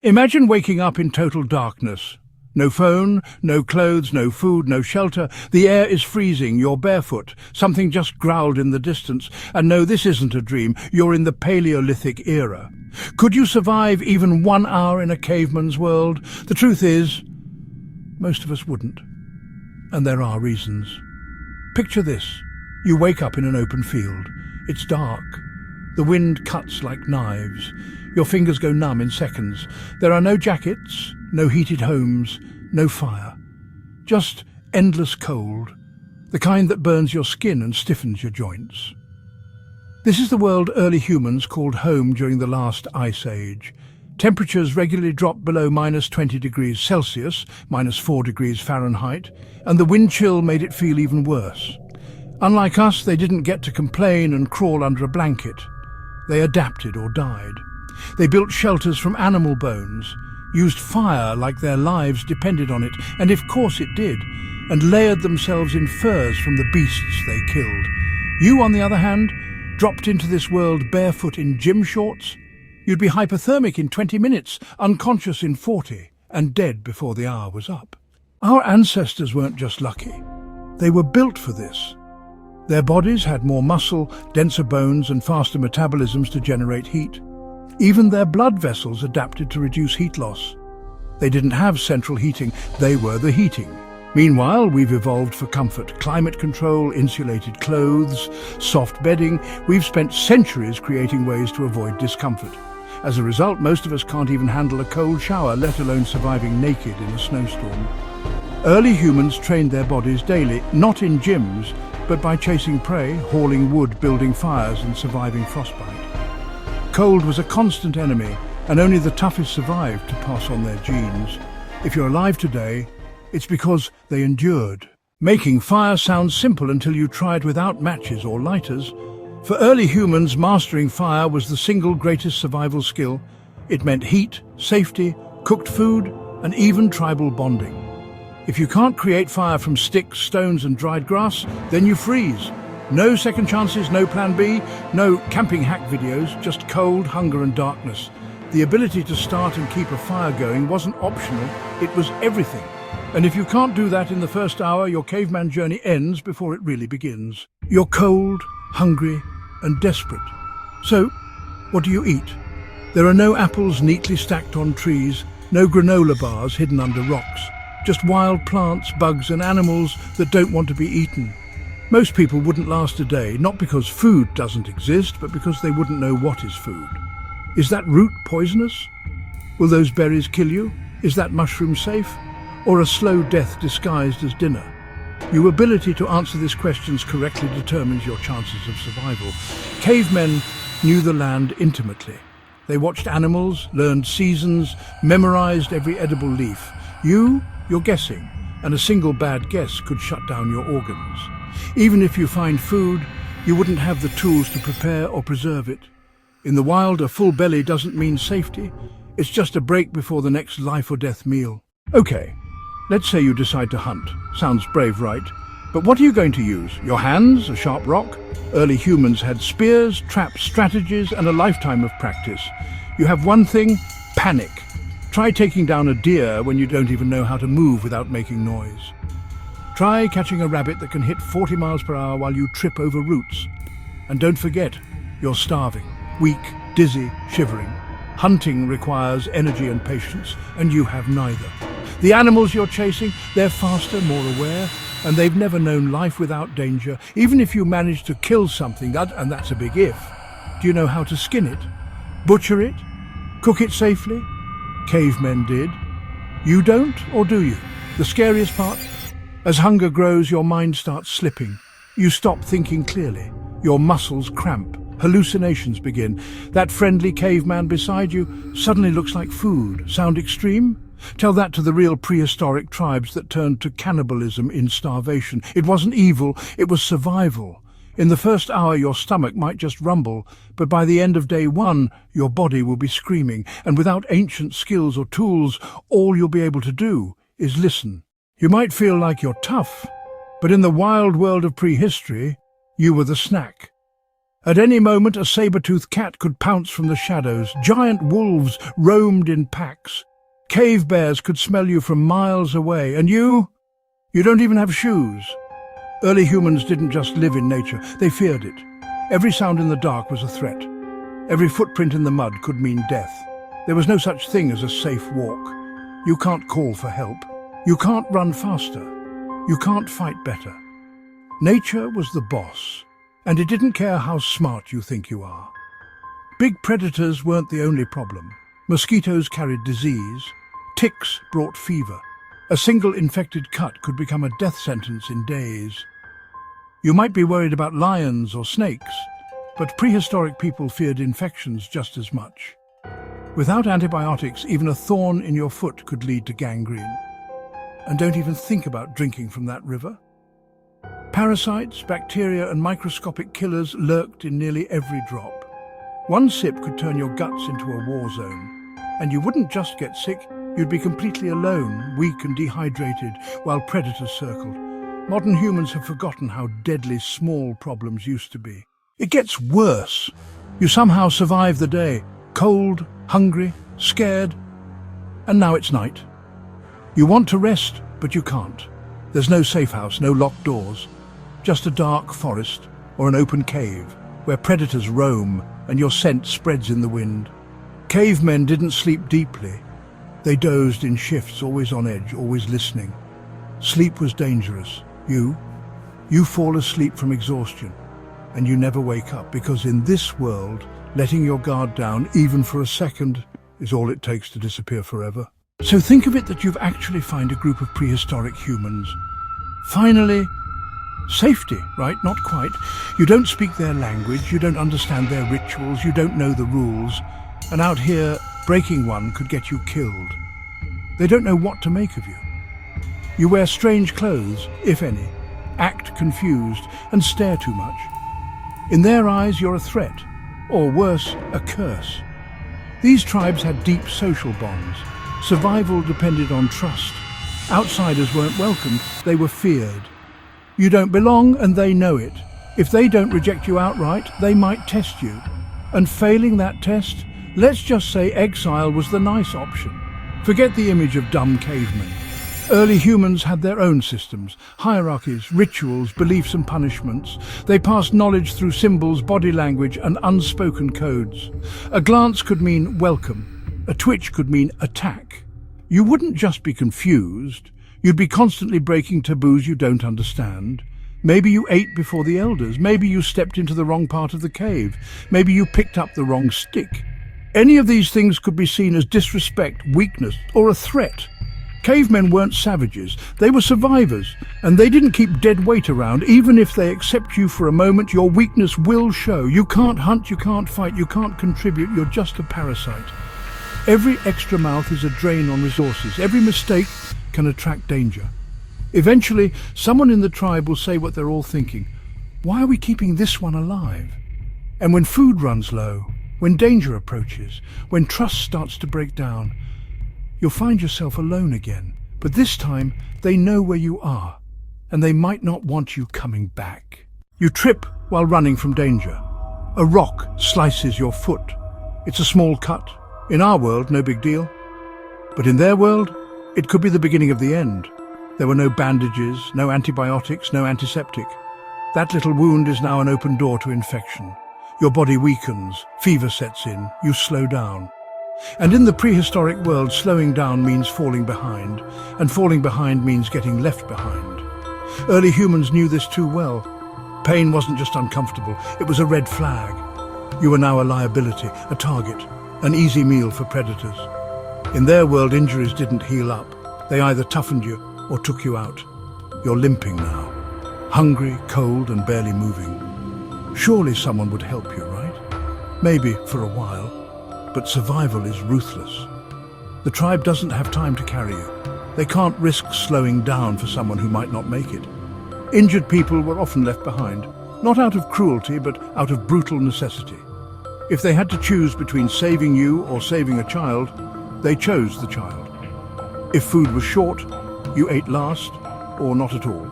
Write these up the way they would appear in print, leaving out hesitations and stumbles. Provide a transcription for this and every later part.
Imagine waking up in total darkness. No phone, no clothes, no food, no shelter. The air is freezing, you're barefoot. Something just growled in the distance. And no, this isn't a dream. You're in the Paleolithic era. Could you survive even 1 hour in a caveman's world? The truth is, most of us wouldn't. And there are reasons. Picture this. You wake up in an open field. It's dark. The wind cuts like knives. Your fingers go numb in seconds. There are no jackets, no heated homes, no fire. Just endless cold, the kind that burns your skin and stiffens your joints. This is the world early humans called home during the last ice age. Temperatures regularly dropped below -20 degrees Celsius, -4 degrees Fahrenheit, and the wind chill made it feel even worse. Unlike us, they didn't get to complain and crawl under a blanket. They adapted or died. They built shelters from animal bones, used fire like their lives depended on it, and of course it did, and layered themselves in furs from the beasts they killed. You, on the other hand, dropped into this world barefoot in gym shorts? You'd be hypothermic in 20 minutes, unconscious in 40, and dead before the hour was up. Our ancestors weren't just lucky. They were built for this. Their bodies had more muscle, denser bones, and faster metabolisms to generate heat. Even their blood vessels adapted to reduce heat loss. They didn't have central heating, they were the heating. Meanwhile, we've evolved for comfort. Climate control, insulated clothes, soft bedding. We've spent centuries creating ways to avoid discomfort. As a result, most of us can't even handle a cold shower, let alone surviving naked in a snowstorm. Early humans trained their bodies daily, not in gyms, but by chasing prey, hauling wood, building fires, and surviving frostbite. Cold was a constant enemy, and only the toughest survived to pass on their genes. If you're alive today, it's because they endured. Making fire sounds simple until you try it without matches or lighters. For early humans, mastering fire was the single greatest survival skill. It meant heat, safety, cooked food, and even tribal bonding. If you can't create fire from sticks, stones, and dried grass, then you freeze. No second chances, no plan B, no camping hack videos, just cold, hunger and darkness. The ability to start and keep a fire going wasn't optional, it was everything. And if you can't do that in the first hour, your caveman journey ends before it really begins. You're cold, hungry and desperate. So, what do you eat? There are no apples neatly stacked on trees, no granola bars hidden under rocks. Just wild plants, bugs and animals that don't want to be eaten. Most people wouldn't last a day, not because food doesn't exist, but because they wouldn't know what is food. Is that root poisonous? Will those berries kill you? Is that mushroom safe? Or a slow death disguised as dinner? Your ability to answer these questions correctly determines your chances of survival. Cavemen knew the land intimately. They watched animals, learned seasons, memorized every edible leaf. You're guessing, and a single bad guess could shut down your organs. Even if you find food, you wouldn't have the tools to prepare or preserve it. In the wild, a full belly doesn't mean safety. It's just a break before the next life or death meal. Okay, let's say you decide to hunt. Sounds brave, right? But what are you going to use? Your hands? A sharp rock? Early humans had spears, traps, strategies, and a lifetime of practice. You have one thing: panic. Try taking down a deer when you don't even know how to move without making noise. Try catching a rabbit that can hit 40 miles per hour while you trip over roots. And don't forget, you're starving, weak, dizzy, shivering. Hunting requires energy and patience, and you have neither. The animals you're chasing, they're faster, more aware, and they've never known life without danger. Even if you manage to kill something, and that's a big if, do you know how to skin it? Butcher it? Cook it safely? Cavemen did. You don't, or do you? The scariest part? As hunger grows, your mind starts slipping. You stop thinking clearly. Your muscles cramp. Hallucinations begin. That friendly caveman beside you suddenly looks like food. Sound extreme? Tell that to the real prehistoric tribes that turned to cannibalism in starvation. It wasn't evil, it was survival. In the first hour, your stomach might just rumble, but by the end of day one, your body will be screaming, and without ancient skills or tools, all you'll be able to do is listen. You might feel like you're tough, but in the wild world of prehistory, you were the snack. At any moment, a saber-toothed cat could pounce from the shadows. Giant wolves roamed in packs. Cave bears could smell you from miles away. And you don't even have shoes. Early humans didn't just live in nature, they feared it. Every sound in the dark was a threat. Every footprint in the mud could mean death. There was no such thing as a safe walk. You can't call for help. You can't run faster. You can't fight better. Nature was the boss, and it didn't care how smart you think you are. Big predators weren't the only problem. Mosquitoes carried disease. Ticks brought fever. A single infected cut could become a death sentence in days. You might be worried about lions or snakes, but prehistoric people feared infections just as much. Without antibiotics, even a thorn in your foot could lead to gangrene. And don't even think about drinking from that river. Parasites, bacteria, and microscopic killers lurked in nearly every drop. One sip could turn your guts into a war zone. And you wouldn't just get sick, you'd be completely alone, weak and dehydrated, while predators circled. Modern humans have forgotten how deadly small problems used to be. It gets worse. You somehow survive the day, cold, hungry, scared, and now it's night. You want to rest, but you can't. There's no safe house, no locked doors, just a dark forest or an open cave where predators roam and your scent spreads in the wind. Cavemen didn't sleep deeply. They dozed in shifts, always on edge, always listening. Sleep was dangerous. You fall asleep from exhaustion, and you never wake up, because in this world, letting your guard down, even for a second, is all it takes to disappear forever. So think of it that you've actually found a group of prehistoric humans. Finally, safety, right? Not quite. You don't speak their language, you don't understand their rituals, you don't know the rules, and out here, breaking one could get you killed. They don't know what to make of you. You wear strange clothes, if any, act confused, and stare too much. In their eyes, you're a threat, or worse, a curse. These tribes had deep social bonds. Survival depended on trust. Outsiders weren't welcomed, they were feared. You don't belong, and they know it. If they don't reject you outright, they might test you. And failing that test, let's just say exile was the nice option. Forget the image of dumb cavemen. Early humans had their own systems, hierarchies, rituals, beliefs and punishments. They passed knowledge through symbols, body language and unspoken codes. A glance could mean welcome. A twitch could mean attack. You wouldn't just be confused. You'd be constantly breaking taboos you don't understand. Maybe you ate before the elders. Maybe you stepped into the wrong part of the cave. Maybe you picked up the wrong stick. Any of these things could be seen as disrespect, weakness, or a threat. Cavemen weren't savages, they were survivors, and they didn't keep dead weight around. Even if they accept you for a moment, your weakness will show. You can't hunt, you can't fight, you can't contribute, you're just a parasite. Every extra mouth is a drain on resources. Every mistake can attract danger. Eventually, someone in the tribe will say what they're all thinking. Why are we keeping this one alive? And when food runs low, when danger approaches, when trust starts to break down, you'll find yourself alone again. But this time, they know where you are, and they might not want you coming back. You trip while running from danger. A rock slices your foot. It's a small cut. In our world, no big deal. But in their world, it could be the beginning of the end. There were no bandages, no antibiotics, no antiseptic. That little wound is now an open door to infection. Your body weakens, fever sets in, you slow down. And in the prehistoric world, slowing down means falling behind, and falling behind means getting left behind. Early humans knew this too well. Pain wasn't just uncomfortable, it was a red flag. You were now a liability, a target, an easy meal for predators. In their world, injuries didn't heal up. They either toughened you or took you out. You're limping now, hungry, cold, and barely moving. Surely someone would help you, right? Maybe for a while. But survival is ruthless. The tribe doesn't have time to carry you. They can't risk slowing down for someone who might not make it. Injured people were often left behind, not out of cruelty, but out of brutal necessity. If they had to choose between saving you or saving a child, they chose the child. If food was short, you ate last, or not at all.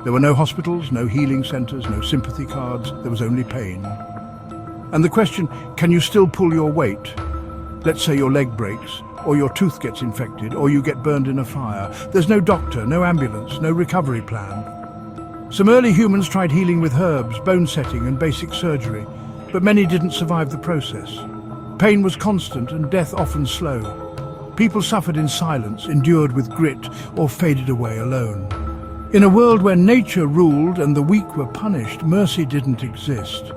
There were no hospitals, no healing centers, no sympathy cards. There was only pain. And the question, can you still pull your weight? Let's say your leg breaks, or your tooth gets infected, or you get burned in a fire. There's no doctor, no ambulance, no recovery plan. Some early humans tried healing with herbs, bone setting and basic surgery, but many didn't survive the process. Pain was constant and death often slow. People suffered in silence, endured with grit, or faded away alone. In a world where nature ruled and the weak were punished, mercy didn't exist.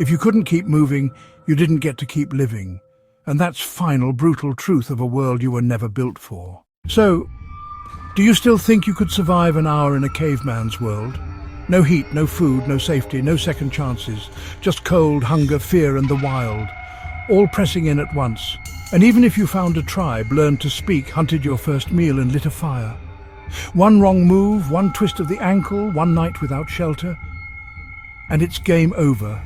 If you couldn't keep moving, you didn't get to keep living. And that's final, brutal truth of a world you were never built for. So, do you still think you could survive an hour in a caveman's world? No heat, no food, no safety, no second chances. Just cold, hunger, fear and the wild. All pressing in at once. And even if you found a tribe, learned to speak, hunted your first meal and lit a fire. One wrong move, one twist of the ankle, one night without shelter, and it's game over.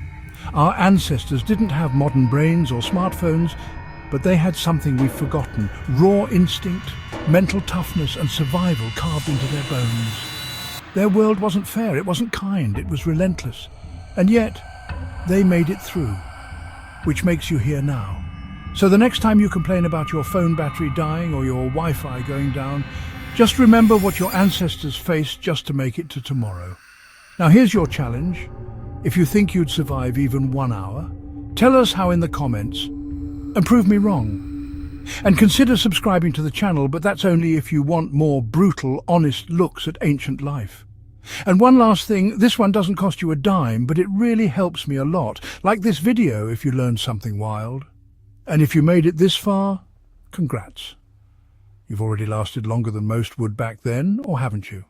Our ancestors didn't have modern brains or smartphones, but they had something we've forgotten. Raw instinct, mental toughness and survival carved into their bones. Their world wasn't fair, it wasn't kind, it was relentless. And yet, they made it through, which makes you here now. So the next time you complain about your phone battery dying or your Wi-Fi going down, just remember what your ancestors faced just to make it to tomorrow. Now here's your challenge. If you think you'd survive even 1 hour, tell us how in the comments and prove me wrong. And consider subscribing to the channel, but that's only if you want more brutal, honest looks at ancient life. And one last thing, this one doesn't cost you a dime, but it really helps me a lot. Like this video if you learned something wild. And if you made it this far, congrats. You've already lasted longer than most would back then, or haven't you?